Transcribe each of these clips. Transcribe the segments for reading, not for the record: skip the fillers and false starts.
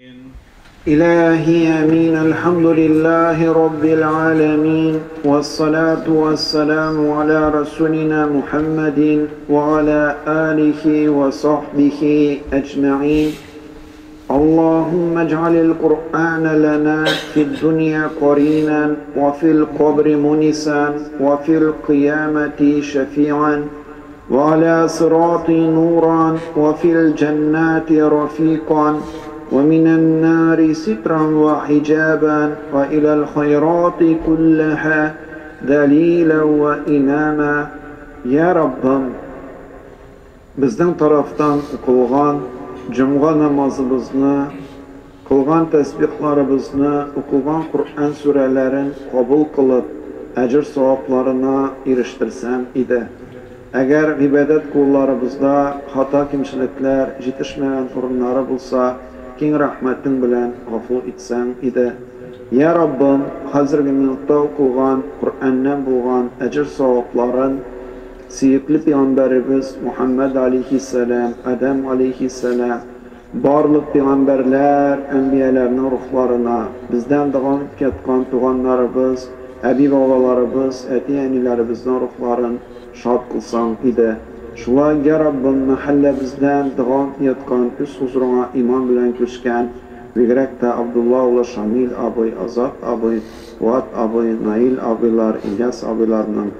إلهي أمين. الحمد لله رب العالمين، والصلاة والسلام على رسولنا محمد وعلى آله وصحبه أجمعين. اللهم اجعل القرآن لنا في الدنيا قرينا، وفي القبر منسا، وفي القيامة شفيعا، وعلى صراط نورا، وفي الجنات رفيقا، ومن النار سترا وحجابا، وإلى الخيرات كلها دليلا وإماما. Ya Rabbim, bizden taraftan kılgan cuma namazımızı, kılgan tesbihlarımızı, okulan Kur'an surelerin kabul kılıp ecir sevaplarına eriştirsen idi. Eğer ibadet kullarımızda hata kimçilikler, yetişmeyen sorunları bulsa, keng rahmetin bilen gafur etsen idi. Ya Rabbim, hazırki minutda okulan Kur'an'dan bulgan ecir sevapların Siyikli Peygamberimiz Muhammed aleyhisselam, Adem aleyhisselam, barlık peygamberler, enbiyalarının ruhlarına, bizden devam ketkan tuğanlarımız, abi babalarımız, eti enilerimizden ruhların şad kılsan idi. Şula ya Rabbim, mahalle bizden devam etkan üst huzuruna iman bilen köşken, Vigrek'te Abdullah ula Şamil abi, Azat abi, Fuat abi, Nail abiler, İlyas abilerinin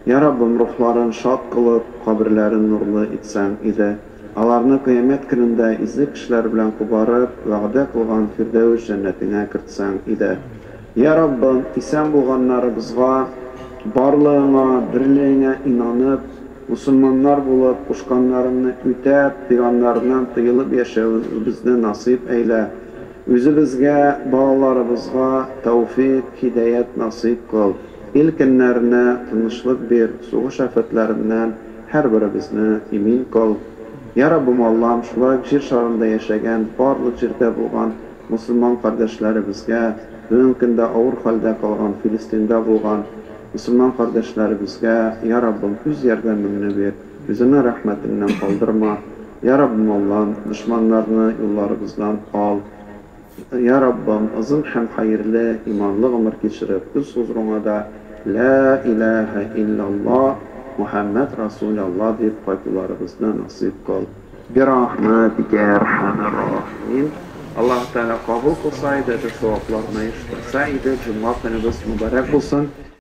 Ya Rabbim, ruhların şad kılıp, kabirlerin nurlu etsen idi. Alarını kıyamet gününde izli kişiler bilen kubarıp, va'da kılgan Firdevs cennetine kirtsen idi. Ya Rabbim, isen bulganlarımızga, barlığına, birliğine inanıp, Müslümanlar bulup, kuşkanlarını ütep, diganlarından tıyılıp yaşayımızı nasip eyle. Üzümüzge, bağlarımızga tevfik, hidayet nasip kıl. İlkinlerine tınışlık bir, soğuş afetlerinden her birimizni emin kıl. Ya Rabbim Allah'ım, şular jir şarında yaşayan, barlık jirde bulgan Müslüman kardeşlerimizge, bugünkünde ağır halde kalgan, Filistin'de bulgan Müslüman kardeşlerimizge, Ya Rabbim üz yardımını ver, yüzüne rahmetinden kaldırma. Ya Rabbim Allah'ım, düşmanlarını yollarımızdan al. Ya Rabbim, uzun hem hayırlı, imanlı ömür geçirip, üz huzuruna da La ilahe illallah, Muhammed Resulallah deyip kayıtlarımızdan nasip kıl. Bir rahmetike erhamerrahim. Allah Teala kabul kılsaydı, sevaplarına yetiştirseydi, cuma günümüz mübarek olsun.